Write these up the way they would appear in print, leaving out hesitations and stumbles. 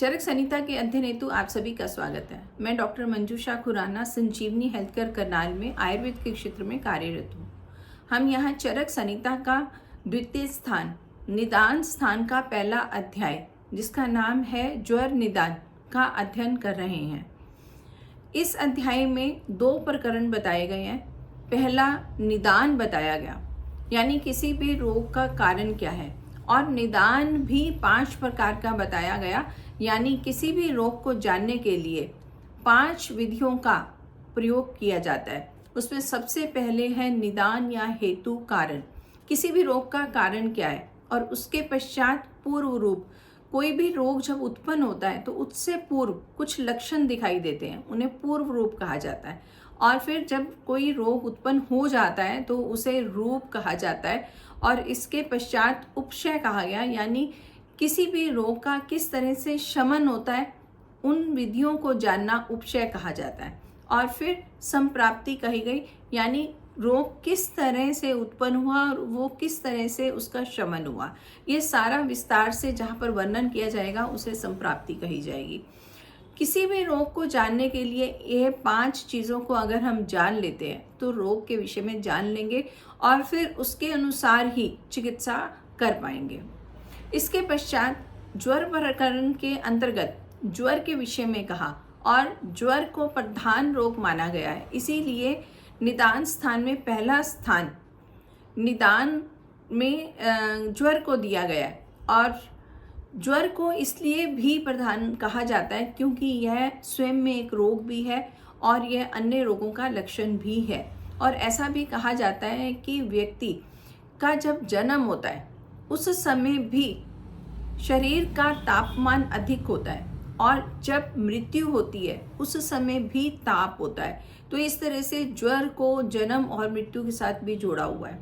चरक संहिता के अध्ययन हेतु आप सभी का स्वागत है। मैं डॉक्टर मंजूषा खुराना संजीवनी हेल्थ केयर करनाल में आयुर्वेद के क्षेत्र में कार्यरत हूँ। हम यहाँ चरक संहिता का द्वितीय स्थान निदान स्थान का पहला अध्याय जिसका नाम है ज्वर निदान का अध्ययन कर रहे हैं। इस अध्याय में 2 प्रकरण बताए गए हैं। पहला निदान बताया गया, यानी किसी भी रोग का कारण क्या है, और निदान भी 5 प्रकार का बताया गया, यानी किसी भी रोग को जानने के लिए 5 विधियों का प्रयोग किया जाता है। उसमें सबसे पहले है निदान या हेतु कारण। किसी भी रोग का कारण क्या है, और उसके पश्चात पूर्व रूप। कोई भी रोग जब उत्पन्न होता है तो उससे पूर्व कुछ लक्षण दिखाई देते हैं, उन्हें पूर्व रूप कहा जाता है। और फिर जब कोई रोग उत्पन्न हो जाता है तो उसे रूप कहा जाता है, और इसके पश्चात उपशय कहा गया, यानी किसी भी रोग का किस तरह से शमन होता है उन विधियों को जानना उपशय कहा जाता है। और फिर संप्राप्ति कही गई, यानी रोग किस तरह से उत्पन्न हुआ और वो किस तरह से उसका शमन हुआ। ये सारा विस्तार से जहाँ पर वर्णन किया जाएगा उसे संप्राप्ति कही जाएगी। किसी भी रोग को जानने के लिए ये 5 चीज़ों को अगर हम जान लेते हैं तो रोग के विषय में जान लेंगे और फिर उसके अनुसार ही चिकित्सा कर पाएंगे। इसके पश्चात ज्वर प्रकरण के अंतर्गत ज्वर के विषय में कहा, और ज्वर को प्रधान रोग माना गया है, इसीलिए निदान स्थान में पहला स्थान निदान में ज्वर को दिया गया है। और ज्वर को इसलिए भी प्रधान कहा जाता है क्योंकि यह स्वयं में एक रोग भी है और यह अन्य रोगों का लक्षण भी है। और ऐसा भी कहा जाता है कि व्यक्ति का जब जन्म होता है उस समय भी शरीर का तापमान अधिक होता है, और जब मृत्यु होती है उस समय भी ताप होता है। तो इस तरह से ज्वर को जन्म और मृत्यु के साथ भी जोड़ा हुआ है।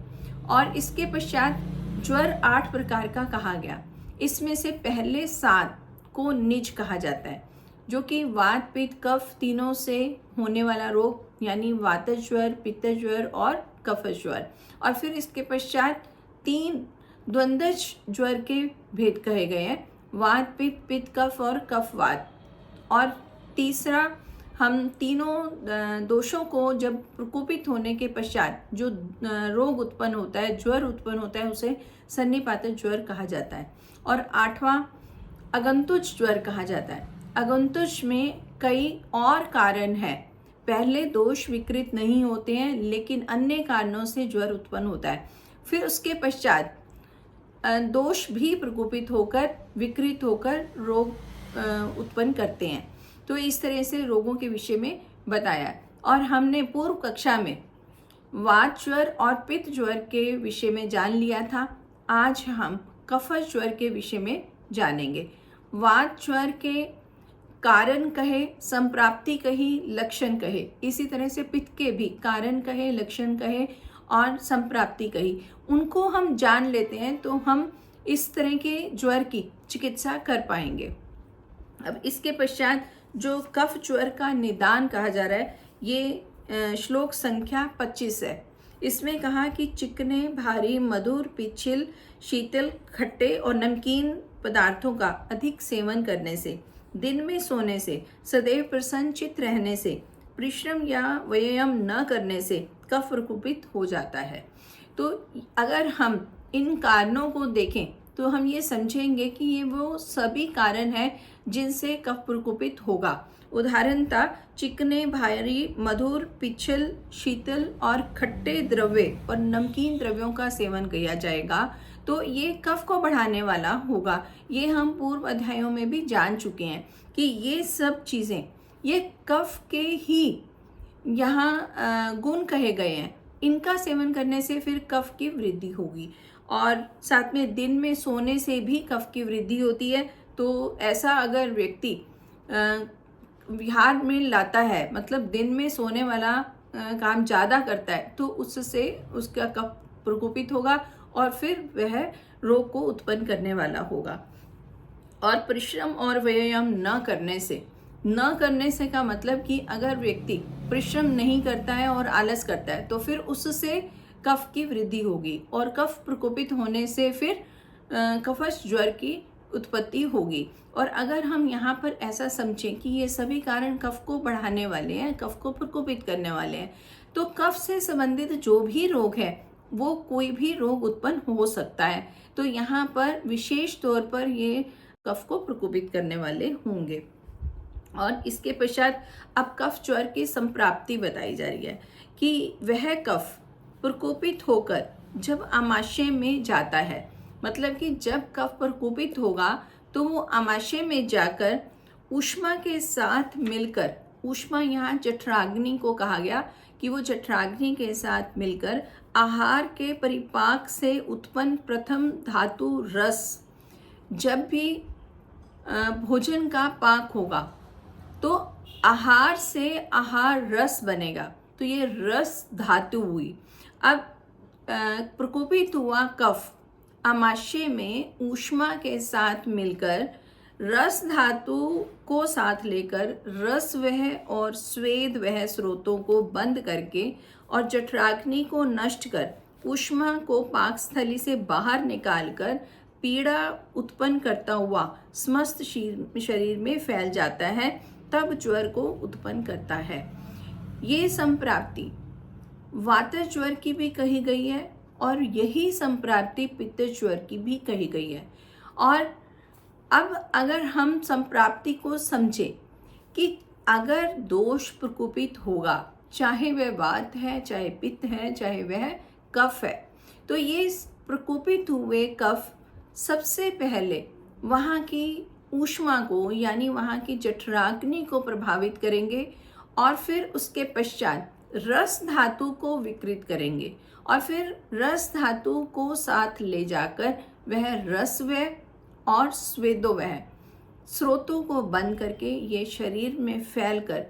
और इसके पश्चात ज्वर 8 प्रकार का कहा गया। इसमें से पहले 7 को निज कहा जाता है, जो कि वात पित्त कफ तीनों से होने वाला रोग, यानी वातज ज्वर, पित्तज ज्वर और कफज ज्वर। और फिर इसके पश्चात 3 द्वंद्वज ज्वर के भेद कहे गए हैं, वात पित्त, पित्त कफ और कफ वात। और तीसरा, हम तीनों दोषों को जब प्रकोपित होने के पश्चात जो रोग उत्पन्न होता है, ज्वर उत्पन्न होता है, उसे सन्निपातज ज्वर कहा जाता है। और 8वां अगंतुज ज्वर कहा जाता है। अगंतुज में कई और कारण हैं, पहले दोष विकृत नहीं होते हैं लेकिन अन्य कारणों से ज्वर उत्पन्न होता है। फिर उसके पश्चात दोष भी प्रकोपित होकर विकृत होकर रोग उत्पन्न करते हैं। तो इस तरह से रोगों के विषय में बताया। और हमने पूर्व कक्षा में वात ज्वर और पित्त ज्वर के विषय में जान लिया था। आज हम कफज ज्वर के विषय में जानेंगे। वात ज्वर के कारण कहे, संप्राप्ति कही, लक्षण कहे। इसी तरह से पित्त के भी कारण कहे, लक्षण कहे और संप्राप्ति कही। उनको हम जान लेते हैं तो हम इस तरह के ज्वर की चिकित्सा कर पाएंगे। अब इसके पश्चात जो कफ ज्वर का निदान कहा जा रहा है, ये श्लोक संख्या 25 है। इसमें कहा कि चिकने, भारी, मधुर, पिछिल, शीतल, खट्टे और नमकीन पदार्थों का अधिक सेवन करने से, दिन में सोने से, सदैव प्रसन्नचित्त रहने से, परिश्रम या व्यायाम न करने से कफ प्रकोपित हो जाता है। तो अगर हम इन कारणों को देखें तो हम ये समझेंगे कि ये वो सभी कारण हैं जिनसे कफ प्रकोपित होगा। उदाहरण था चिकने, भारी, मधुर, पिछल, शीतल और खट्टे द्रव्य और नमकीन द्रव्यों का सेवन किया जाएगा तो ये कफ को बढ़ाने वाला होगा। ये हम पूर्व अध्यायों में भी जान चुके हैं कि ये सब चीज़ें ये कफ के ही यहाँ गुण कहे गए हैं। इनका सेवन करने से फिर कफ की वृद्धि होगी, और साथ में दिन में सोने से भी कफ की वृद्धि होती है। तो ऐसा अगर व्यक्ति विहार में लाता है, मतलब दिन में सोने वाला काम ज़्यादा करता है, तो उससे उसका कफ प्रकोपित होगा और फिर वह रोग को उत्पन्न करने वाला होगा। और परिश्रम और व्यायाम न करने से का मतलब कि अगर व्यक्ति परिश्रम नहीं करता है और आलस करता है तो फिर उससे कफ की वृद्धि होगी, और कफ प्रकोपित होने से फिर कफज ज्वर की उत्पत्ति होगी। और अगर हम यहाँ पर ऐसा समझें कि ये सभी कारण कफ को बढ़ाने वाले हैं, कफ को प्रकोपित करने वाले हैं, तो कफ से संबंधित जो भी रोग है वो कोई भी रोग उत्पन्न हो सकता है। तो यहाँ पर विशेष तौर पर ये कफ को प्रकोपित करने वाले होंगे। और इसके पश्चात अब कफ ज्वर की संप्राप्ति बताई जा रही है कि वह कफ प्रकोपित होकर जब आमाशय में जाता है, मतलब कि जब कफ प्रकोपित होगा तो वो आमाशय में जाकर ऊष्मा के साथ मिलकर, ऊष्मा यहाँ जठराग्नि को कहा गया कि वो जठराग्नि के साथ मिलकर आहार के परिपाक से उत्पन्न प्रथम धातु रस, जब भी भोजन का पाक होगा तो आहार से आहार रस बनेगा, तो ये रस धातु हुई। अब प्रकोपित हुआ कफ आमाशय में ऊष्मा के साथ मिलकर रस धातु को साथ लेकर रस वह और स्वेद वह स्रोतों को बंद करके और जठराग्नि को नष्ट कर ऊष्मा को पाकस्थली से बाहर निकालकर पीड़ा उत्पन्न करता हुआ समस्त शरीर में फैल जाता है, तब ज्वर को उत्पन्न करता है। ये संप्राप्ति वातज ज्वर की भी कही गई है और यही संप्राप्ति पित्तज ज्वर की भी कही गई है। और अब अगर हम संप्राप्ति को समझें कि अगर दोष प्रकोपित होगा, चाहे वह वात है, चाहे पित्त है, चाहे वह कफ है, तो ये प्रकोपित हुए कफ सबसे पहले वहाँ की ऊष्मा को यानी वहाँ की जठराग्नि को प्रभावित करेंगे और फिर उसके पश्चात रस धातु को विकृत करेंगे और फिर रस धातु को साथ ले जाकर वह रसवह और स्वेदोवह स्रोतों को बंद करके ये शरीर में फैलकर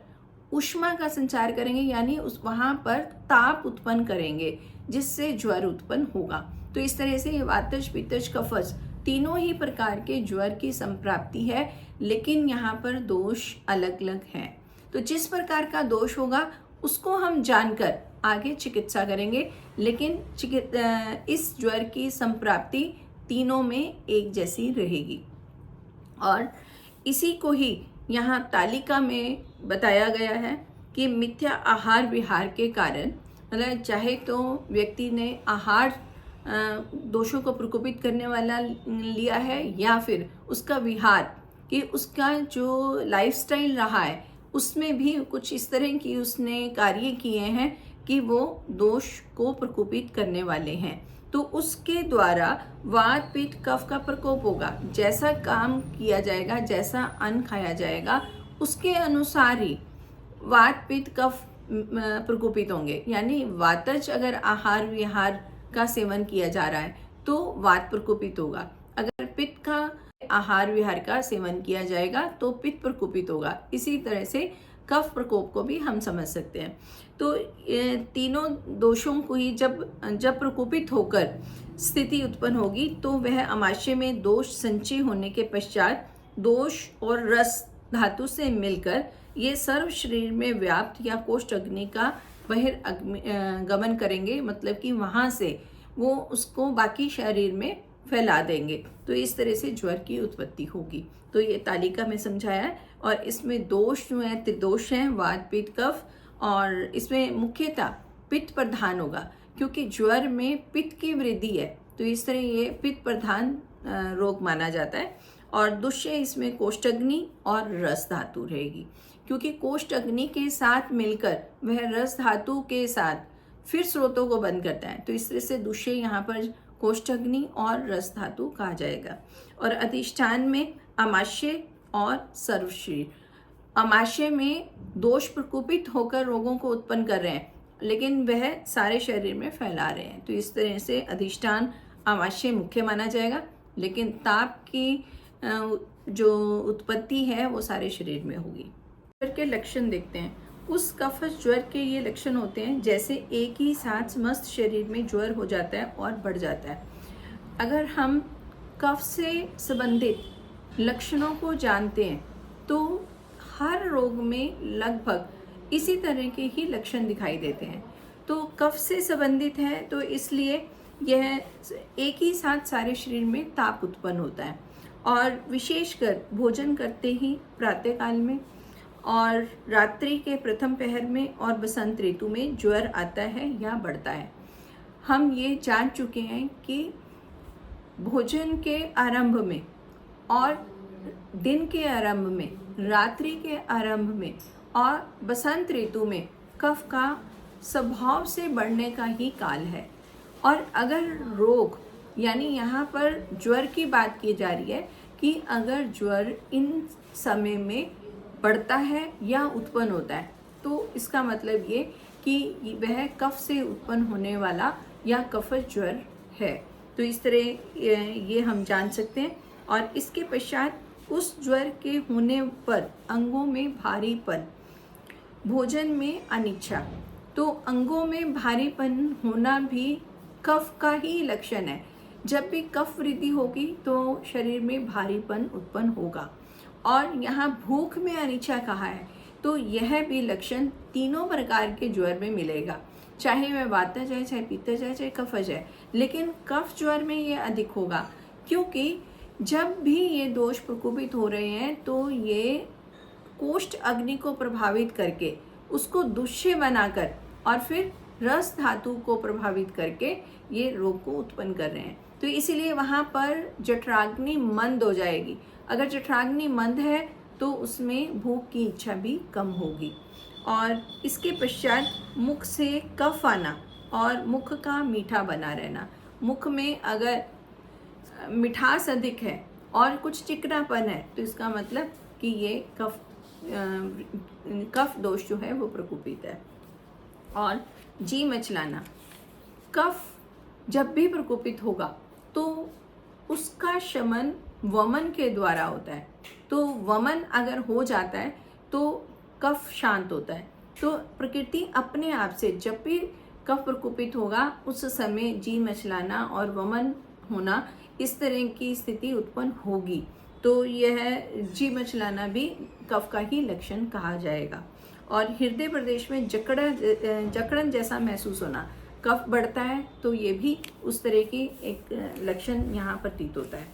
ऊष्मा का संचार करेंगे, यानी उस वहाँ पर ताप उत्पन्न करेंगे जिससे ज्वर उत्पन्न होगा। तो इस तरह से ये वातज, पित्तज, कफज तीनों ही प्रकार के ज्वर की संप्राप्ति है, लेकिन यहाँ पर दोष अलग अलग हैं। तो जिस प्रकार का दोष होगा उसको हम जानकर आगे चिकित्सा करेंगे, लेकिन इस ज्वर की संप्राप्ति तीनों में एक जैसी रहेगी। और इसी को ही यहाँ तालिका में बताया गया है कि मिथ्या आहार विहार के कारण, मतलब चाहे तो व्यक्ति ने आहार दोषों को प्रकोपित करने वाला लिया है या फिर उसका विहार कि उसका जो लाइफस्टाइल रहा है उसमें भी कुछ इस तरह की उसने कार्य किए हैं कि वो दोष को प्रकोपित करने वाले हैं, तो उसके द्वारा वात पित्त कफ का प्रकोप होगा। जैसा काम किया जाएगा, जैसा अन्न खाया जाएगा, उसके अनुसार ही वात पित्त कफ प्रकोपित होंगे। यानी वातज अगर आहार विहार का सेवन किया जा रहा है तो वात प्रकोपित होगा, अगर पित्त का आहार विहार का सेवन किया जाएगा तो पित्त प्रकोपित होगा। इसी तरह से कफ प्रकोप को भी हम समझ सकते हैं। तो तीनों दोषों को ही जब प्रकोपित होकर स्थिति उत्पन्न होगी तो वह आमाशय में दोष संचय होने के पश्चात दोष और रस धातु से मिलकर ये सर्व शरीर में व्याप्त या कोष्ठ अग्नि का बहिर्गमन करेंगे, मतलब कि वहाँ से वो उसको बाकी शरीर में फैला देंगे। तो इस तरह से ज्वर की उत्पत्ति होगी। तो ये तालिका में समझाया है। और इसमें दोष जो है त्रिदोष हैं, वात पित्त कफ, और इसमें मुख्यतः पित्त प्रधान होगा क्योंकि ज्वर में पित्त की वृद्धि है, तो इस तरह ये पित्त प्रधान रोग माना जाता है। और दुष्य इसमें कोष्ठाग्नि और रस धातु रहेगी, क्योंकि कोष्ठाग्नि के साथ मिलकर वह रस धातु के साथ फिर स्रोतों को बंद करता है, तो इस तरह से दुष्य यहाँ पर कोष्ठाग्नि और रस धातु कहा जाएगा। और अधिष्ठान में आमाशय और सर्वशरीर, आमाशय में दोष प्रकोपित होकर रोगों को उत्पन्न कर रहे हैं, लेकिन वह सारे शरीर में फैला रहे हैं। तो इस तरह से अधिष्ठान आमाशय मुख्य माना जाएगा, लेकिन ताप की जो उत्पत्ति है वो सारे शरीर में होगी। ज्वर के लक्षण देखते हैं। उस कफज ज्वर के ये लक्षण होते हैं जैसे एक ही साथ समस्त शरीर में ज्वर हो जाता है और बढ़ जाता है। अगर हम कफ से संबंधित लक्षणों को जानते हैं तो हर रोग में लगभग इसी तरह के ही लक्षण दिखाई देते हैं। तो कफ से संबंधित है तो इसलिए यह एक ही साथ सारे शरीर में ताप उत्पन्न होता है। और विशेषकर भोजन करते ही प्रातःकाल में और रात्रि के प्रथम पहर में और बसंत ऋतु में ज्वर आता है या बढ़ता है। हम ये जान चुके हैं कि भोजन के आरंभ में और दिन के आरंभ में, रात्रि के आरंभ में और बसंत ऋतु में कफ का स्वभाव से बढ़ने का ही काल है। और अगर रोग, यानी यहाँ पर ज्वर की बात की जा रही है कि अगर ज्वर इन समय में बढ़ता है या उत्पन्न होता है तो इसका मतलब ये कि वह कफ से उत्पन्न होने वाला या कफज ज्वर है। तो इस तरह ये हम जान सकते हैं। और इसके पश्चात उस ज्वर के होने पर अंगों में भारीपन, भोजन में अनिच्छा। तो अंगों में भारीपन होना भी कफ का ही लक्षण है। जब भी कफ वृद्धि होगी तो शरीर में भारीपन उत्पन्न होगा। और यहाँ भूख में अनिच्छा कहा है तो यह भी लक्षण तीनों प्रकार के ज्वर में मिलेगा, चाहे वह वातज है, चाहे पित्तज है, चाहे कफज है। लेकिन कफ ज्वर में ये अधिक होगा, क्योंकि जब भी ये दोष प्रकोपित हो रहे हैं तो ये कोष्ठ अग्नि को प्रभावित करके उसको दुष्य बनाकर और फिर रस धातु को प्रभावित करके ये रोग को उत्पन्न कर रहे हैं। तो इसीलिए वहाँ पर जठराग्नि मंद हो जाएगी। अगर जठराग्नि मंद है तो उसमें भूख की इच्छा भी कम होगी। और इसके पश्चात मुख से कफ आना और मुख का मीठा बना रहना। मुख में अगर मिठास अधिक है और कुछ चिकनापन है तो इसका मतलब कि ये कफ दोष जो है वो प्रकोपित है। और जी मचलाना, कफ जब भी प्रकोपित होगा तो उसका शमन वमन के द्वारा होता है। तो वमन अगर हो जाता है तो कफ शांत होता है। तो प्रकृति अपने आप से जब भी कफ प्रकोपित होगा उस समय जी मचलाना और वमन होना, इस तरह की स्थिति उत्पन्न होगी। तो यह जी मचलाना भी कफ का ही लक्षण कहा जाएगा। और हृदय प्रदेश में जकड़न जैसा महसूस होना, कफ बढ़ता है तो ये भी उस तरह की एक लक्षण यहाँ प्रतीत होता है।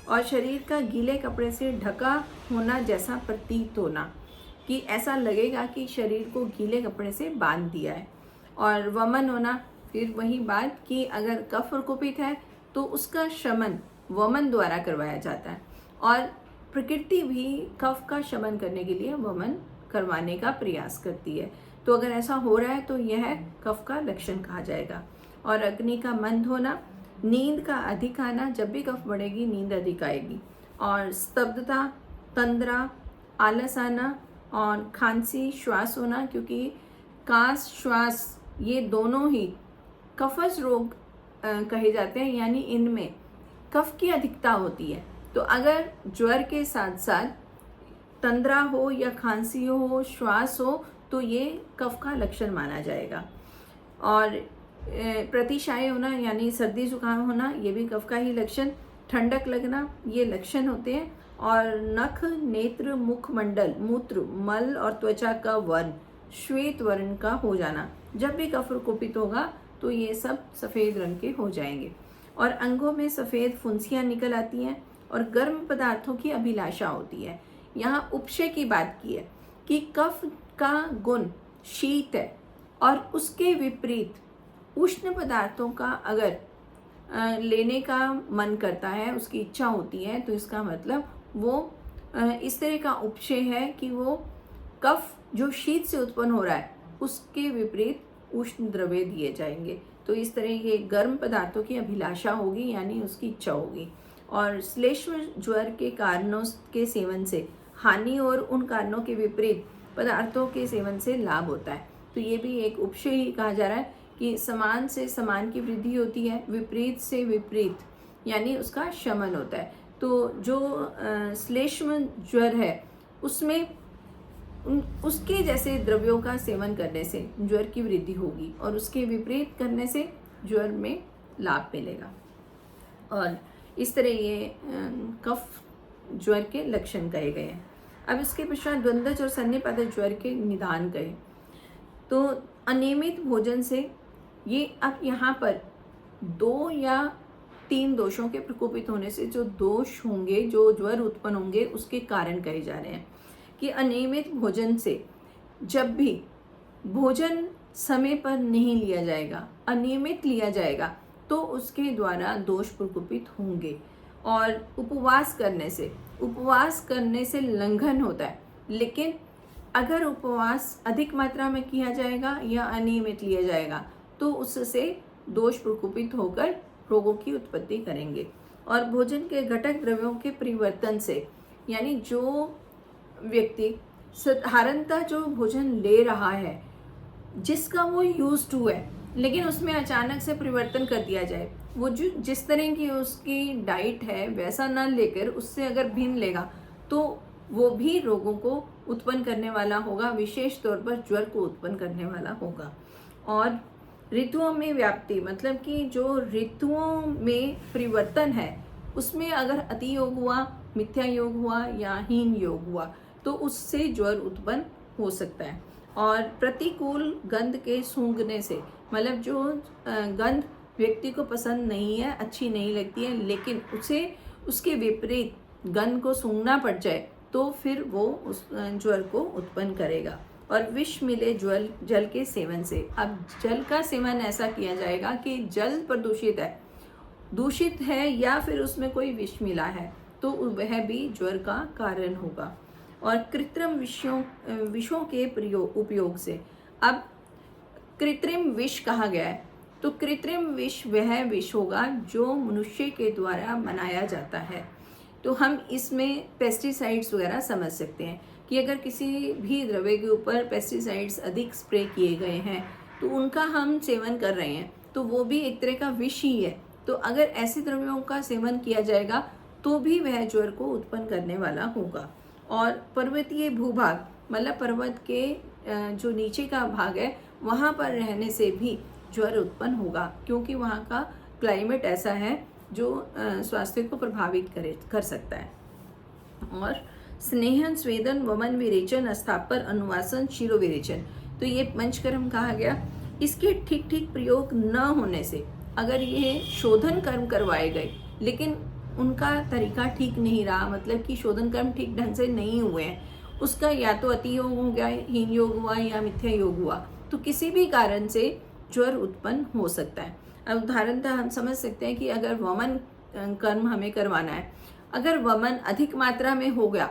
और शरीर का गीले कपड़े से ढका होना जैसा प्रतीत होना, कि ऐसा लगेगा कि शरीर को गीले कपड़े से बांध दिया है। और वमन होना, फिर वही बात कि अगर कफ प्रकोपित है तो उसका शमन वमन द्वारा करवाया जाता है। और प्रकृति भी कफ का शमन करने के लिए वमन करवाने का प्रयास करती है। तो अगर ऐसा हो रहा है तो यह कफ का लक्षण कहा जाएगा। और अग्नि का मंद होना, नींद का अधिक आना, जब भी कफ बढ़ेगी नींद अधिक आएगी। और स्तब्धता, तंद्रा, आलस आना और खांसी, श्वास होना, क्योंकि कास श्वास ये दोनों ही कफज रोग कहे जाते हैं, यानी इनमें कफ की अधिकता होती है। तो अगर ज्वर के साथ साथ तंद्रा हो या खांसी हो, श्वास हो, तो ये कफ का लक्षण माना जाएगा। और प्रतिशाय होना यानी सर्दी जुकाम होना, ये भी कफ का ही लक्षण। ठंडक लगना, ये लक्षण होते हैं। और नख, नेत्र, मुखमंडल, मूत्र, मल और त्वचा का वर्ण श्वेत वर्ण का हो जाना, जब भी कफ प्रकोपित होगा तो ये सब सफ़ेद रंग के हो जाएंगे। और अंगों में सफ़ेद फुंसियाँ निकल आती हैं और गर्म पदार्थों की अभिलाषा होती है। यहाँ उपशय की बात की है कि कफ का गुण शीत है और उसके विपरीत उष्ण पदार्थों का अगर लेने का मन करता है, उसकी इच्छा होती है, तो इसका मतलब वो इस तरह का उपशय है कि वो कफ जो शीत से उत्पन्न हो रहा है उसके विपरीत उष्ण द्रव्य दिए जाएंगे। तो इस तरह ये गर्म पदार्थों की अभिलाषा होगी, यानी उसकी इच्छा होगी। और श्लेष्म ज्वर के कारणों के सेवन से हानि और उन कारणों के विपरीत पदार्थों के सेवन से लाभ होता है। तो ये भी एक उपशय ही कहा जा रहा है कि समान से समान की वृद्धि होती है, विपरीत से विपरीत यानी उसका शमन होता है। तो जो श्लेष्म ज्वर है उसमें उसके जैसे द्रव्यों का सेवन करने से ज्वर की वृद्धि होगी और उसके विपरीत करने से ज्वर में लाभ मिलेगा। और इस तरह ये कफ ज्वर के लक्षण कहे गए हैं। अब इसके पश्चात द्वंद्वज और सन्निपातज ज्वर के निदान कहे। तो अनियमित भोजन से ये अब यहाँ पर 2 या तीन दोषों के प्रकोपित होने से जो दोष होंगे, जो ज्वर उत्पन्न होंगे, उसके कारण कहे जा रहे हैं कि अनियमित भोजन से, जब भी भोजन समय पर नहीं लिया जाएगा, अनियमित लिया जाएगा, तो उसके द्वारा दोष प्रकोपित होंगे। और उपवास करने से लंघन होता है, लेकिन अगर उपवास अधिक मात्रा में किया जाएगा या अनियमित लिया जाएगा तो उससे दोष प्रकोपित होकर रोगों की उत्पत्ति करेंगे। और भोजन के घटक द्रव्यों के परिवर्तन से, यानी जो व्यक्ति साधारणतः जो भोजन ले रहा है, जिसका वो यूज टू है, लेकिन उसमें अचानक से परिवर्तन कर दिया जाए, वो जो जिस तरह की उसकी डाइट है वैसा ना लेकर उससे अगर भिन्न लेगा तो वो भी रोगों को उत्पन्न करने वाला होगा, विशेष तौर पर ज्वर को उत्पन्न करने वाला होगा। और ऋतुओं में व्याप्ति, मतलब कि जो ऋतुओं में परिवर्तन है उसमें अगर अति योग हुआ, मिथ्या योग हुआ या हीन योग हुआ तो उससे ज्वर उत्पन्न हो सकता है। और प्रतिकूल गंध के सूंघने से, मतलब जो गंध व्यक्ति को पसंद नहीं है, अच्छी नहीं लगती है, लेकिन उसे उसके विपरीत गंध को सूंघना पड़ जाए तो फिर वो उस ज्वर को उत्पन्न करेगा। और विष मिले जल के सेवन से, अब जल का सेवन ऐसा किया जाएगा कि जल दूषित है या फिर उसमें कोई विष मिला है तो वह भी ज्वर का कारण होगा। और कृत्रिम विषों के उपयोग से, अब कृत्रिम विष कहा गया है तो कृत्रिम विष वह विष होगा जो मनुष्य के द्वारा बनाया जाता है। तो हम इसमें पेस्टिसाइड्स वगैरह समझ सकते हैं कि अगर किसी भी द्रव्य के ऊपर पेस्टिसाइड्स अधिक स्प्रे किए गए हैं तो उनका हम सेवन कर रहे हैं तो वो भी एक तरह का विष ही है। तो अगर ऐसे द्रव्यों का सेवन किया जाएगा तो भी वह ज्वर को उत्पन्न करने वाला होगा। और पर्वतीय भूभाग, मतलब पर्वत के जो नीचे का भाग है वहाँ पर रहने से भी ज्वर उत्पन्न होगा, क्योंकि वहाँ का क्लाइमेट ऐसा है जो स्वास्थ्य को प्रभावित कर सकता है। और स्नेहन, स्वेदन, वमन, विरेचन, अस्थापर, अनुवासन, शिरोविरेचन, तो ये पंचकर्म कहा गया। इसके ठीक ठीक प्रयोग न होने से, अगर ये शोधन कर्म करवाए गए लेकिन उनका तरीका ठीक नहीं रहा, मतलब कि शोधन कर्म ठीक ढंग से नहीं हुए हैं, उसका या तो अति योग हो गया, हीन योग हुआ या मिथ्या योग हुआ, तो किसी भी कारण से ज्वर उत्पन्न हो सकता है। अब उदाहरणतः हम समझ सकते हैं कि अगर वमन कर्म हमें करवाना है, अगर वमन अधिक मात्रा में हो गया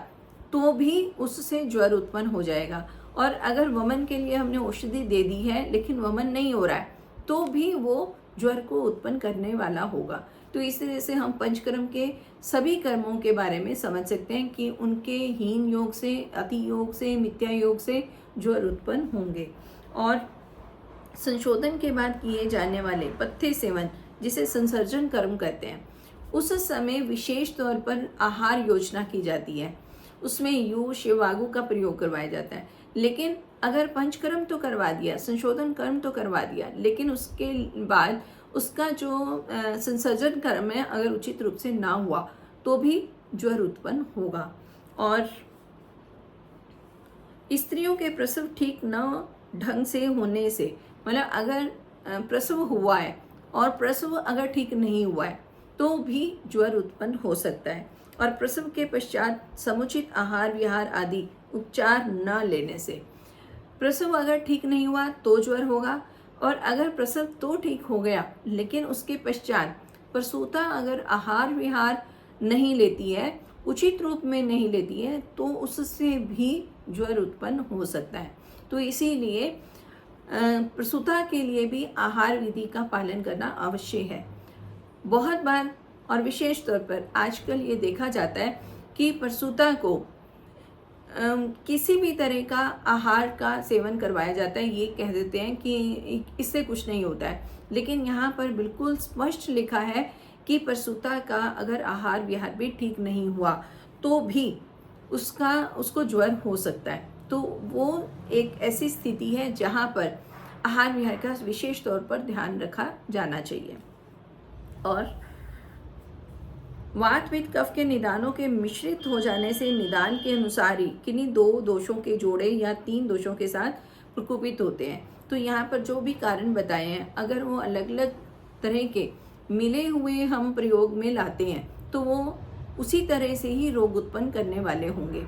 तो भी उससे ज्वर उत्पन्न हो जाएगा। और अगर वमन के लिए हमने औषधि दे दी है लेकिन वमन नहीं हो रहा है तो भी वो ज्वर को उत्पन्न करने वाला होगा। तो इस तरह से हम पंचकर्म के सभी कर्मों के बारे में समझ सकते हैं कि उनके हीन योग से, अति योग से, मिथ्या योग से ज्वर उत्पन्न होंगे। और संशोधन के बाद किए जाने वाले पथ्य सेवन, जिसे संसर्जन कर्म कहते हैं, उस समय विशेष तौर पर आहार योजना की जाती है, उसमें यू शिवागु का प्रयोग करवाया जाता है। लेकिन अगर पंचकर्म तो करवा दिया, संशोधन कर्म तो करवा दिया, लेकिन उसके बाद उसका जो संसर्जन कर्म है अगर उचित रूप से ना हुआ तो भी ज्वर उत्पन्न होगा। और स्त्रियों के प्रसव ठीक न ढंग से होने से, मतलब अगर प्रसव हुआ है और प्रसव अगर ठीक नहीं हुआ है तो भी ज्वर उत्पन्न हो सकता है। और प्रसव के पश्चात समुचित आहार विहार आदि उपचार न लेने से, प्रसव अगर ठीक नहीं हुआ तो ज्वर होगा, और अगर प्रसव तो ठीक हो गया लेकिन उसके पश्चात प्रसूता अगर आहार विहार नहीं लेती है, उचित रूप में नहीं लेती है, तो उससे भी ज्वर उत्पन्न हो सकता है। तो इसीलिए प्रसूता के लिए भी आहार विधि का पालन करना आवश्यक है। बहुत बार और विशेष तौर पर आजकल ये देखा जाता है कि प्रसूता को किसी भी तरह का आहार का सेवन करवाया जाता है, ये कह देते हैं कि इससे कुछ नहीं होता है, लेकिन यहाँ पर बिल्कुल स्पष्ट लिखा है कि प्रसूता का अगर आहार विहार भी ठीक नहीं हुआ तो भी उसको ज्वर हो सकता है। तो वो एक ऐसी स्थिति है जहाँ पर आहार विहार का विशेष तौर पर ध्यान रखा जाना चाहिए। और वात पित्त कफ के निदानों के मिश्रित हो जाने से निदान के अनुसार ही किन्हीं दो दोषों के जोड़े या तीन दोषों के साथ प्रकोपित होते हैं। तो यहाँ पर जो भी कारण बताए हैं, अगर वो अलग अलग तरह के मिले हुए हम प्रयोग में लाते हैं तो वो उसी तरह से ही रोग उत्पन्न करने वाले होंगे।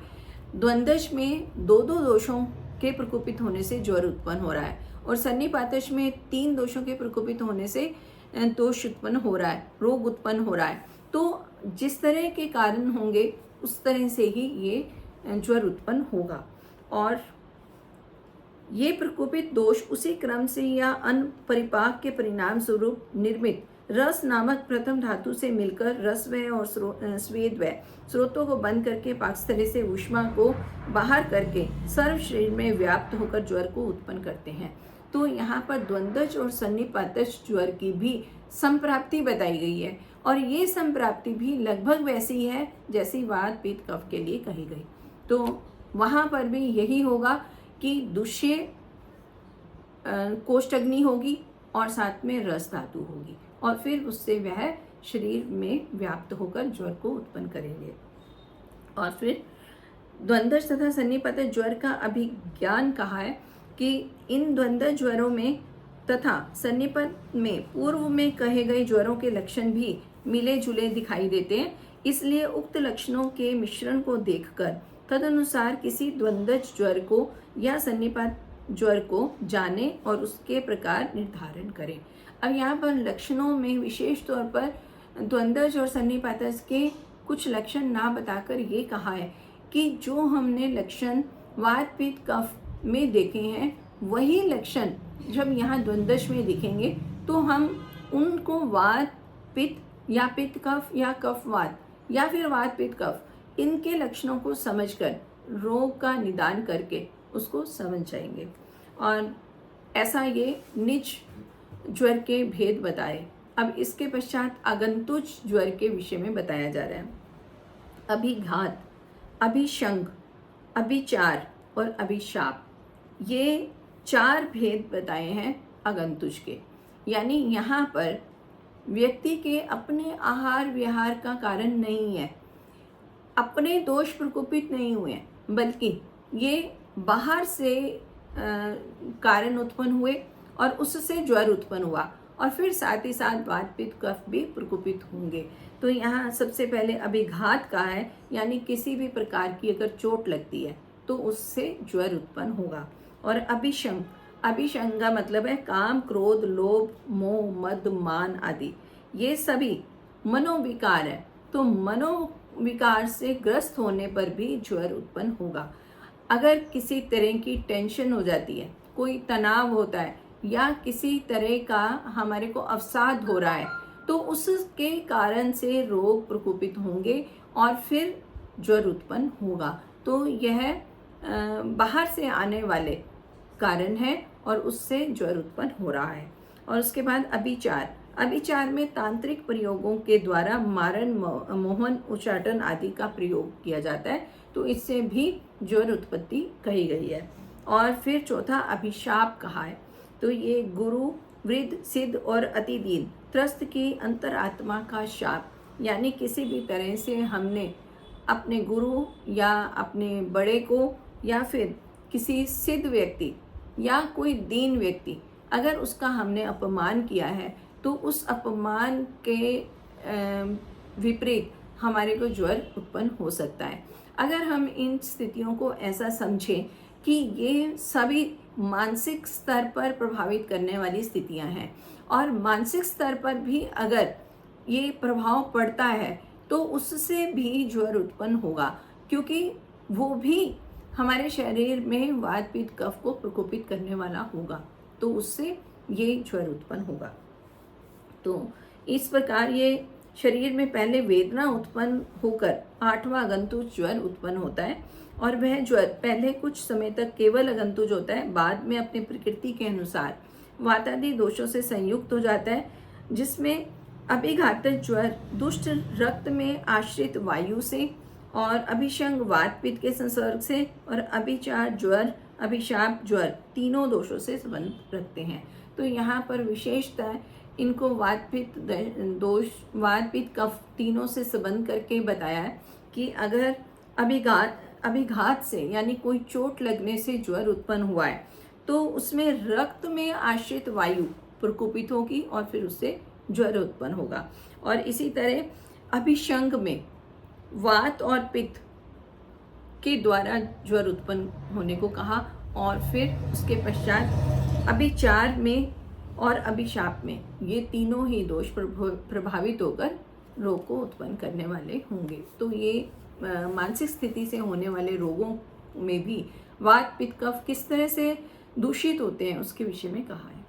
द्वंद्वश में दो दो दोषों के प्रकोपित होने से ज्वर उत्पन्न हो रहा है और सन्निपातश में 3 दोषों के प्रकोपित होने से दोष उत्पन्न हो रहा है, रोग उत्पन्न हो रहा है। तो जिस तरह के कारण होंगे उस तरह से ही ये ज्वर उत्पन्न होगा। और ये प्रकोपित दोष उसी क्रम से या अन्न परिपाक के परिणाम स्वरूप निर्मित रस नामक प्रथम धातु से मिलकर रसवय और स्वेदवय स्रोतों को बंद करके पाकस्थली से ऊष्मा को बाहर करके सर्व शरीर में व्याप्त होकर ज्वर को उत्पन्न करते हैं। तो यहाँ पर द्वंद्वज और सन्निपातश ज्वर की भी संप्राप्ति बताई गई है और ये संप्राप्ति भी लगभग वैसी है जैसी वात पित्त कफ के लिए कही गई। तो वहाँ पर भी यही होगा कि दुष्य कोष्ठग्नि होगी और साथ में रस धातु होगी और फिर उससे वह शरीर में व्याप्त होकर ज्वर को उत्पन्न करेंगे। और फिर द्वंद्वज तथा सन्निपातश ज्वर का अभिज्ञान कहा है कि इन द्वंद्व ज्वरों में तथा सन्निपात में पूर्व में कहे गए ज्वरों के लक्षण भी मिले जुले दिखाई देते हैं। इसलिए उक्त लक्षणों के मिश्रण को देखकर तदनुसार किसी द्वंद्वज ज्वर को या सन्निपात ज्वर को जाने और उसके प्रकार निर्धारण करें। अब यहाँ पर लक्षणों में विशेष तौर पर द्वंद्वज और सन्निपातश के कुछ लक्षण ना बताकर ये कहा है कि जो हमने लक्षण वात पित्त कफ में देखे हैं वही लक्षण जब यहाँ द्वंद्वज में दिखेंगे तो हम उनको वात पित्त या पित्त कफ या कफ वात या फिर वात पित्त कफ इनके लक्षणों को समझकर रोग का निदान करके उसको समझ जाएंगे। और ऐसा ये निज ज्वर के भेद बताए। अब इसके पश्चात आगंतुज ज्वर के विषय में बताया जा रहा है। अभिघात, अभिशंग, अभिचार और अभिशाप, ये 4 भेद बताए हैं आगंतुज के। यानी यहाँ पर व्यक्ति के अपने आहार विहार का कारण नहीं है, अपने दोष प्रकोपित नहीं हुए, बल्कि ये बाहर से कारण उत्पन्न हुए और उससे ज्वर उत्पन्न हुआ और फिर साथ ही साथ वात पित्त कफ भी प्रकोपित होंगे। तो यहाँ सबसे पहले अभिघात का है, यानी किसी भी प्रकार की अगर चोट लगती है तो उससे ज्वर उत्पन्न होगा। और अभिशंग, अभिशंग का मतलब है काम, क्रोध, लोभ, मोह, मद, मान आदि, ये सभी मनोविकार है। तो मनोविकार से ग्रस्त होने पर भी ज्वर उत्पन्न होगा। अगर किसी तरह की टेंशन हो जाती है, कोई तनाव होता है या किसी तरह का हमारे को अवसाद हो रहा है तो उसके कारण से रोग प्रकोपित होंगे और फिर ज्वर उत्पन्न होगा। तो यह बाहर से आने वाले कारण है और उससे ज्वर उत्पन्न हो रहा है। और उसके बाद अभिचार, अभिचार में तांत्रिक प्रयोगों के द्वारा मारन, मोहन, उच्चाटन आदि का प्रयोग किया जाता है, तो इससे भी ज्वर उत्पत्ति कही गई है। और फिर चौथा अभिशाप कहा है, तो ये गुरु, वृद्ध, सिद्ध और अतिदीन त्रस्त की अंतरात्मा का शाप, यानी किसी भी तरह से हमने अपने गुरु या अपने बड़े को या फिर किसी सिद्ध व्यक्ति या कोई दीन व्यक्ति अगर उसका हमने अपमान किया है तो उस अपमान के विपरीत हमारे को ज्वर उत्पन्न हो सकता है। अगर हम इन स्थितियों को ऐसा समझें कि ये सभी मानसिक स्तर पर प्रभावित करने वाली स्थितियां हैं और मानसिक स्तर पर भी अगर ये प्रभाव पड़ता है तो उससे भी ज्वर उत्पन्न होगा, क्योंकि वो भी हमारे शरीर में वात पित्त कफ को प्रकोपित करने वाला होगा, तो उससे ये ज्वर उत्पन्न होगा। तो इस प्रकार ये शरीर में पहले वेदना उत्पन्न होकर 8वां अगंतुज ज्वर उत्पन्न होता है और वह ज्वर पहले कुछ समय तक केवल अगंतुज होता है, बाद में अपनी प्रकृति के अनुसार वातादि दोषों से संयुक्त हो जाता है, जिसमें अभिघातज ज्वर दुष्ट रक्त में आश्रित वायु से और अभिशंग वात पित्त के संसर्ग से और अभिचार ज्वर, अभिशाप ज्वर तीनों दोषों से संबंध रखते हैं। तो यहाँ पर विशेषतः इनको वात पित्त दोष, वात पित्त कफ तीनों से संबंध करके बताया है कि अगर अभिघात से यानी कोई चोट लगने से ज्वर उत्पन्न हुआ है तो उसमें रक्त में आश्रित वायु प्रकोपित होगी और फिर उससे ज्वर उत्पन्न होगा। और इसी तरह अभिशंग में वात और पित्त के द्वारा ज्वर उत्पन्न होने को कहा। और फिर उसके पश्चात अभिचार में और अभिशाप में ये तीनों ही दोष प्रभावित होकर रोग को उत्पन्न करने वाले होंगे। तो ये मानसिक स्थिति से होने वाले रोगों में भी वात पित्त कफ किस तरह से दूषित होते हैं उसके विषय में कहा है।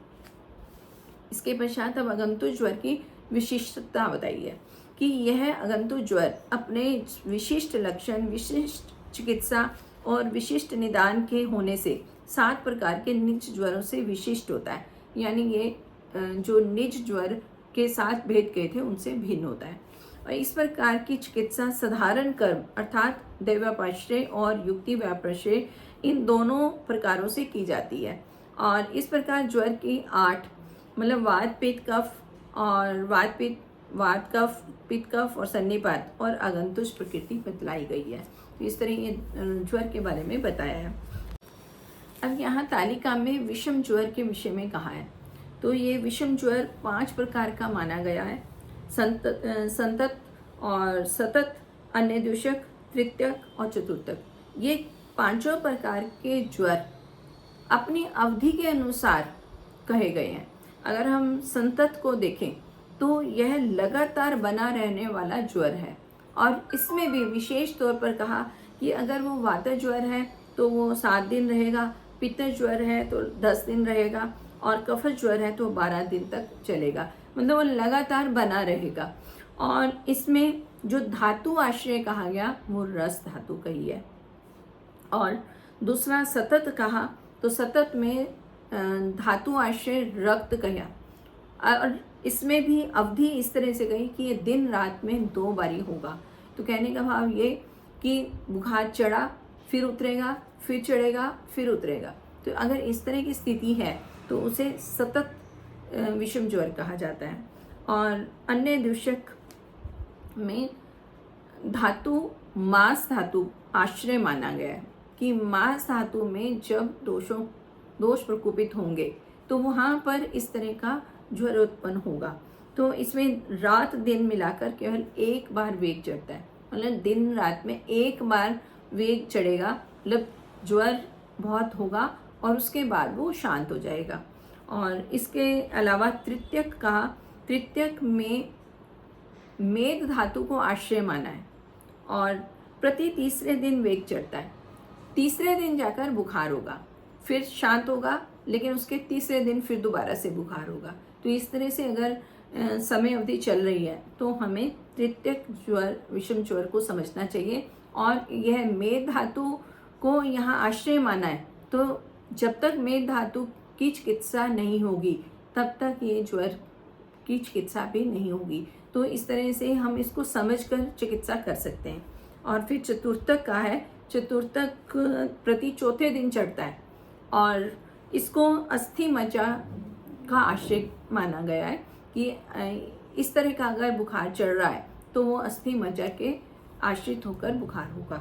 इसके पश्चात अब आगंतुक ज्वर की विशिष्टता बताई है कि यह आगंतुक ज्वर अपने विशिष्ट लक्षण, विशिष्ट चिकित्सा और विशिष्ट निदान के होने से 7 प्रकार के निज ज्वरों से विशिष्ट होता है। यानी ये जो निज ज्वर के 7 भेद कहे थे उनसे भिन्न होता है। और इस प्रकार की चिकित्सा साधारण कर्म अर्थात दैवापाश्रय और युक्ति व्यापाश्रय इन दोनों प्रकारों से की जाती है। और इस प्रकार ज्वर की 8 मतलब वात पित्त कफ और वात कफ पित्त कफ और सन्निपात और आगंतुक प्रकृति बतलाई गई है। तो इस तरह ये ज्वर के बारे में बताया है। अब यहाँ तालिका में विषम ज्वर के विषय में कहा है। तो ये विषम ज्वर 5 प्रकार का माना गया है। संतत और सतत, अन्यदूषक, तृतीयक और चतुर्थक। ये 5 प्रकार के ज्वर अपनी अवधि के अनुसार कहे गए हैं। अगर हम संतत को देखें तो यह लगातार बना रहने वाला ज्वर है। और इसमें भी विशेष तौर पर कहा कि अगर वो वात ज्वर है तो वो 7 दिन रहेगा, पित्त ज्वर है तो 10 दिन रहेगा और कफ ज्वर है तो 12 दिन तक चलेगा, मतलब वो लगातार बना रहेगा। और इसमें जो धातु आश्रय कहा गया वो रस धातु कही है। और दूसरा सतत कहा तो सतत में धातु आश्रय रक्त कहा। और इसमें भी अवधि इस तरह से गई कि ये दिन रात में 2 बारी होगा। तो कहने का भाव ये कि बुखार चढ़ा फिर उतरेगा, फिर चढ़ेगा फिर उतरेगा। तो अगर इस तरह की स्थिति है तो उसे सतत विषम ज्वर कहा जाता है। और अन्य दूषक में धातु मांस धातु आश्रय माना गया है कि मांस धातु में जब दोष प्रकोपित होंगे तो वहाँ पर इस तरह का ज्वर उत्पन्न होगा। तो इसमें रात दिन मिलाकर केवल 1 बार वेग चढ़ता है, मतलब दिन रात में 1 बार वेग चढ़ेगा, मतलब ज्वर बहुत होगा और उसके बाद वो शांत हो जाएगा। और इसके अलावा तृतीयक कहा, तृतीयक में मेघ धातु को आश्रय माना है और प्रति तीसरे दिन वेग चढ़ता है। तीसरे दिन जाकर बुखार होगा, फिर शांत होगा, लेकिन उसके तीसरे दिन फिर दोबारा से बुखार होगा। तो इस तरह से अगर समय अवधि चल रही है तो हमें तृतीयक ज्वर विषम ज्वर को समझना चाहिए। और यह मेघ धातु को यहाँ आश्रय माना है, तो जब तक मेघ धातु की चिकित्सा नहीं होगी तब तक ये ज्वर की चिकित्सा भी नहीं होगी। तो इस तरह से हम इसको समझकर चिकित्सा कर सकते हैं। और फिर चतुर्थक का है, चतुर्थक प्रति चौथे दिन चढ़ता है और इसको अस्थि मज्जा का आश्रय माना गया है कि इस तरह का अगर बुखार चढ़ रहा है तो वो अस्थि मज्जा के आश्रित होकर बुखार होगा।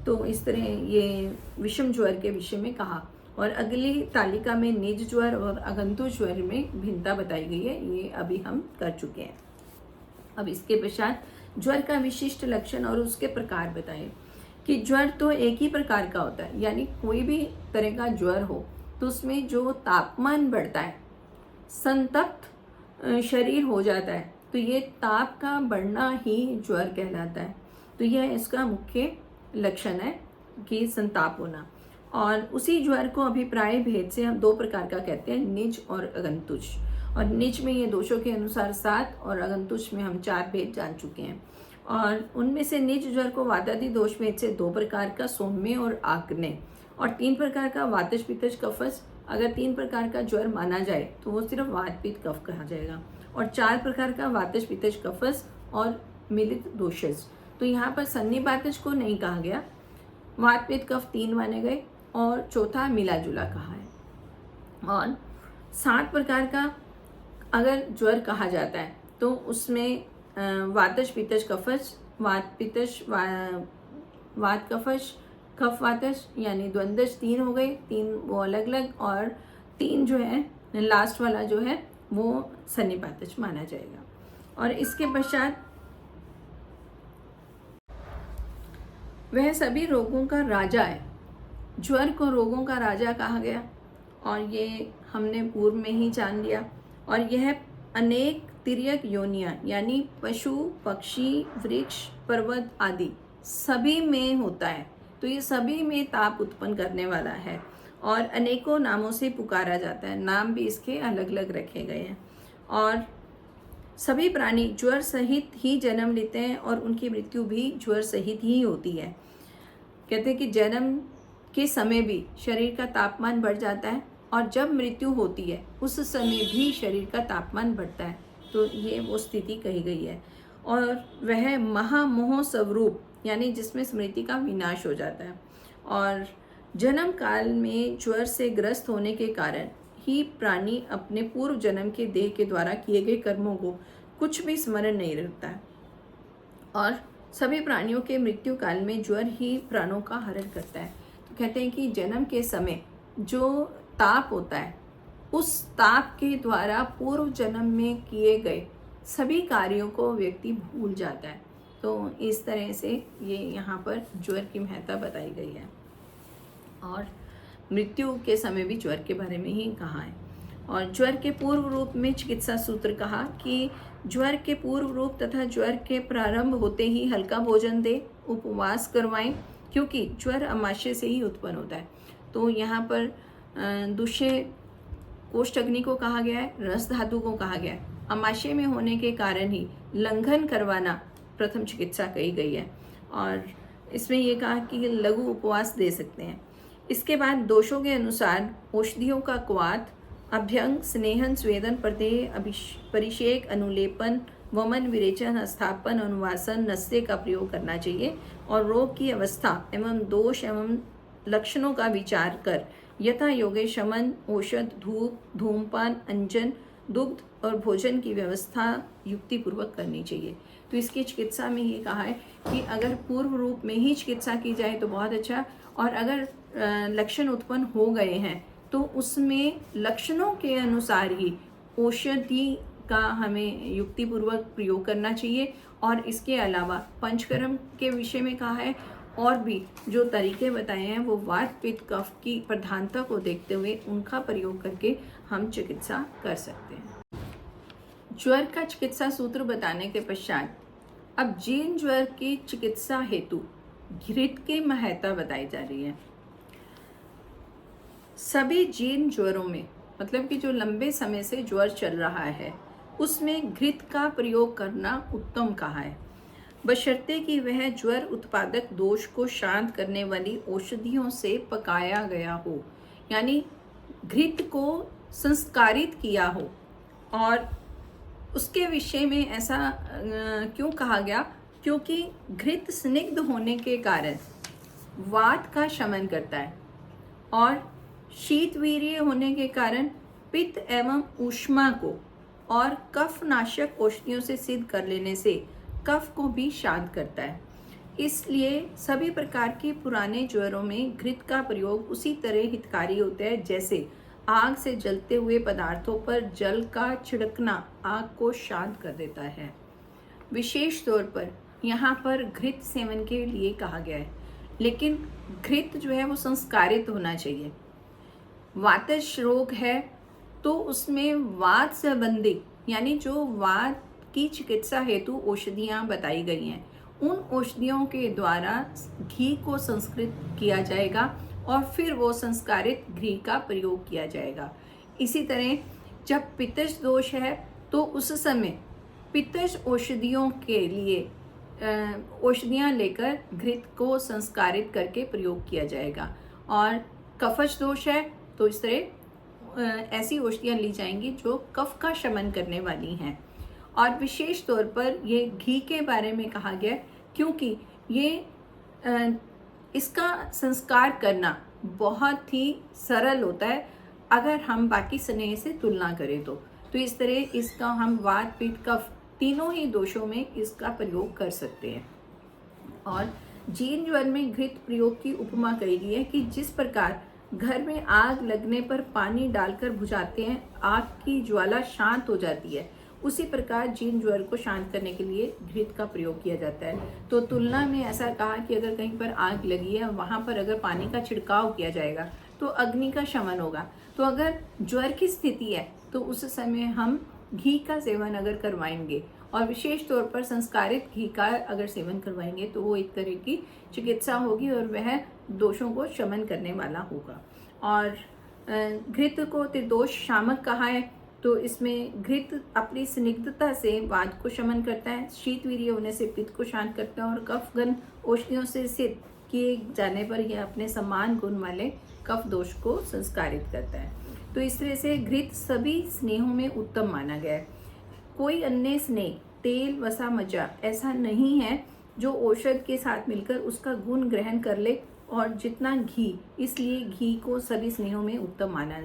तो इस तरह ये विषम ज्वर के विषय में कहा। और अगली तालिका में निज ज्वर और आगंतुक ज्वर में भिन्नता बताई गई है, ये अभी हम कर चुके हैं। अब इसके पश्चात ज्वर का विशिष्ट लक्षण और उसके प्रकार बताए कि ज्वर तो एक ही प्रकार का होता है, यानी कोई भी तरह का ज्वर हो तो उसमें जो तापमान बढ़ता है, संतप्त शरीर हो जाता है, तो ये ताप का बढ़ना ही ज्वर कहलाता है। तो यह इसका मुख्य लक्षण है कि संताप होना। और उसी ज्वर को अभिप्राय भेद से हम 2 प्रकार का कहते हैं, निज और आगंतुक। और निज में ये दोषों के अनुसार 7 और आगंतुक में हम 4 भेद जान चुके हैं। और उनमें से निज ज्वर को वातादि दोष भेद से 2 प्रकार का सौम्य और आग्नेय, और 3 प्रकार का वातज पित्तज कफज। अगर 3 प्रकार का ज्वर माना जाए तो वो सिर्फ वात पित्त कफ कहा जाएगा। और 4 प्रकार का वातज पित्तज कफज और मिलित दोषज। तो यहाँ पर सन्निपातज को नहीं कहा गया, वात पित्त कफ 3 माने गए और चौथा मिला जुला कहा है। और 7 प्रकार का अगर ज्वर कहा जाता है तो उसमें वातज पित्तज कफज, वात पित्तज वात कफज, कफ वातज, यानी द्वंद्वज 3 हो गए, 3 वो अलग अलग, और 3 जो है लास्ट वाला जो है वो सन्निपातज माना जाएगा। और इसके पश्चात वह सभी रोगों का राजा है। ज्वर को रोगों का राजा कहा गया और ये हमने पूर्व में ही जान लिया। और यह अनेक तिर्यक योनियां यानी पशु, पक्षी, वृक्ष, पर्वत आदि सभी में होता है। तो ये सभी में ताप उत्पन्न करने वाला है और अनेकों नामों से पुकारा जाता है। नाम भी इसके अलग अलग रखे गए हैं। और सभी प्राणी ज्वर सहित ही जन्म लेते हैं और उनकी मृत्यु भी ज्वर सहित ही होती है। कहते हैं कि जन्म के समय भी शरीर का तापमान बढ़ जाता है और जब मृत्यु होती है उस समय भी शरीर का तापमान बढ़ता है। तो ये वो स्थिति कही गई है। और वह महामोह स्वरूप यानी जिसमें स्मृति का विनाश हो जाता है। और जन्म काल में ज्वर से ग्रस्त होने के कारण ही प्राणी अपने पूर्व जन्म के देह के द्वारा किए गए कर्मों को कुछ भी स्मरण नहीं रखता है। और सभी प्राणियों के मृत्यु काल में ज्वर ही प्राणों का हरण करता है। तो कहते हैं कि जन्म के समय जो ताप होता है उस ताप के द्वारा पूर्व जन्म में किए गए सभी कार्यों को व्यक्ति भूल जाता है। तो इस तरह से ये यहाँ पर ज्वर की महत्ता बताई गई है। और मृत्यु के समय भी ज्वर के बारे में ही कहा है। और ज्वर के पूर्व रूप में चिकित्सा सूत्र कहा कि ज्वर के पूर्व रूप तथा ज्वर के प्रारंभ होते ही हल्का भोजन दे, उपवास करवाएं, क्योंकि ज्वर अमाशय से ही उत्पन्न होता है। तो यहाँ पर दुष्य कोष्ठग्नि को कहा गया है, रस धातु को कहा गया है। अमाशय में होने के कारण ही लंघन करवाना प्रथम चिकित्सा कही गई है। और इसमें यह कहा कि लघु उपवास दे सकते हैं। इसके बाद दोषों के अनुसार औषधियों का क्वाथ, अभ्यंग, स्नेहन, स्वेदन, प्रदेह, परिषेक, अनुलेपन, वमन, विरेचन, स्थापन, अनुवासन, नस्ये का प्रयोग करना चाहिए। और रोग की अवस्था एवं दोष एवं लक्षणों का विचार कर यथा योगे शमन, औषध, धूप, धूमपान, अंजन, दुग्ध और भोजन की व्यवस्था युक्तिपूर्वक करनी चाहिए। तो इसकी चिकित्सा में ये कहा है कि अगर पूर्व रूप में ही चिकित्सा की जाए तो बहुत अच्छा। और अगर लक्षण उत्पन्न हो गए हैं तो उसमें लक्षणों के अनुसार ही औषधि का हमें युक्तिपूर्वक प्रयोग करना चाहिए। और इसके अलावा पंचकर्म के विषय में कहा है और भी जो तरीके बताए हैं वो वात, पित्त, कफ की प्रधानता को देखते हुए उनका प्रयोग करके हम चिकित्सा कर सकते हैं। ज्वर का चिकित्सा सूत्र बताने के पश्चात अब जीर्ण ज्वर की चिकित्सा हेतु घृत की महत्ता बताई जा रही है। सभी जीर्ण ज्वरों में मतलब कि जो लंबे समय से ज्वर चल रहा है उसमें घृत का प्रयोग करना उत्तम कहा है, बशर्ते कि वह ज्वर उत्पादक दोष को शांत करने वाली औषधियों से पकाया गया हो, यानी घृत को संस्कारित किया हो। और उसके विषय में ऐसा क्यों कहा गया? क्योंकि घृत स्निग्ध होने के कारण वात का शमन करता है और शीतवीर्य होने के कारण पित्त एवं ऊष्मा को और कफ नाशक औषधियों से सिद्ध कर लेने से कफ को भी शांत करता है। इसलिए सभी प्रकार के पुराने ज्वरों में घृत का प्रयोग उसी तरह हितकारी होता है जैसे आग से जलते हुए पदार्थों पर जल का छिड़कना आग को शांत कर देता है। विशेष तौर पर यहाँ पर घृत सेवन के लिए कहा गया है, लेकिन घृत जो है वो संस्कारित होना चाहिए। वातज रोग है तो उसमें वात संबंधी यानी जो वात की चिकित्सा हेतु औषधियाँ बताई गई हैं उन औषधियों के द्वारा घी को संस्कृत किया जाएगा और फिर वो संस्कारित घी का प्रयोग किया जाएगा। इसी तरह जब पित्तज दोष है तो उस समय पित्तज औषधियों के लिए औषधियाँ लेकर घृत को संस्कारित करके प्रयोग किया जाएगा। और कफज दोष है तो इस तरह ऐसी औषधियाँ ली जाएंगी जो कफ का शमन करने वाली हैं। और विशेष तौर पर ये घी के बारे में कहा गया क्योंकि ये इसका संस्कार करना बहुत ही सरल होता है अगर हम बाकी स्नेह से तुलना करें तो इस तरह इसका हम वात, पित्त, कफ तीनों ही दोषों में इसका प्रयोग कर सकते हैं। और जीर्ण ज्वर में घृत प्रयोग की उपमा कही गई है कि जिस प्रकार घर में आग लगने पर पानी डालकर बुझाते हैं, आग की ज्वाला शांत हो जाती है। उसी प्रकार जीर्ण ज्वर को शांत करने के लिए घृत का प्रयोग किया जाता है। तो तुलना में ऐसा कहा कि अगर कहीं पर आग लगी है, वहाँ पर अगर पानी का छिड़काव किया जाएगा तो अग्नि का शमन होगा। तो अगर ज्वर की स्थिति है तो उस समय हम घी का सेवन अगर करवाएंगे और विशेष तौर पर संस्कारित घी का अगर सेवन करवाएंगे तो वो एक तरह की चिकित्सा होगी और वह दोषों को शमन करने वाला होगा। और घृत को त्रिदोष शामक कहा है, तो इसमें घृत अपनी स्निग्धता से वात को शमन करता है, शीत वीर्य होने से पित्त को शांत करता है और कफगन औषधियों से सिद्ध किए जाने पर यह अपने समान गुण वाले कफ दोष को संस्कारित करता है। तो इस तरह से घृत सभी स्नेहों में उत्तम माना गया है। कोई अन्य स्नेह, तेल, वसा, मज्जा ऐसा नहीं है जो औषध के साथ मिलकर उसका गुण ग्रहण कर ले, और जितना घी, इसलिए घी को सभी स्नेहों में उत्तम माना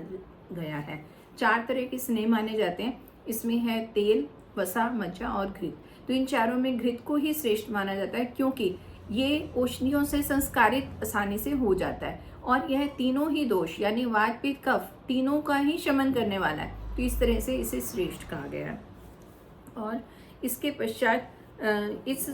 गया है। 4 तरह के स्नेह माने जाते हैं, इसमें है तेल, वसा, मज्जा और घृत। तो इन चारों में घृत को ही श्रेष्ठ माना जाता है क्योंकि ये औषधियों से संस्कारित आसानी से हो जाता है और यह तीनों ही दोष यानी वात, पित्त, कफ तीनों का ही शमन करने वाला है। तो इस तरह से इसे श्रेष्ठ कहा गया है। और इसके पश्चात इस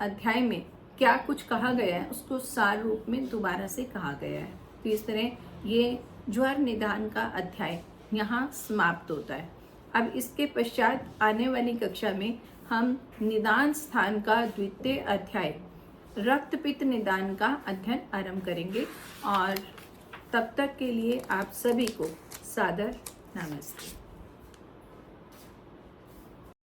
अध्याय में क्या कुछ कहा गया है उसको सार रूप में दोबारा से कहा गया है। तो इस तरह ये ज्वर निदान का अध्याय यहाँ समाप्त होता है। अब इसके पश्चात आने वाली कक्षा में हम निदान स्थान का द्वितीय अध्याय रक्त पित्त निदान का अध्ययन आरंभ करेंगे। और तब तक के लिए आप सभी को सादर नमस्ते।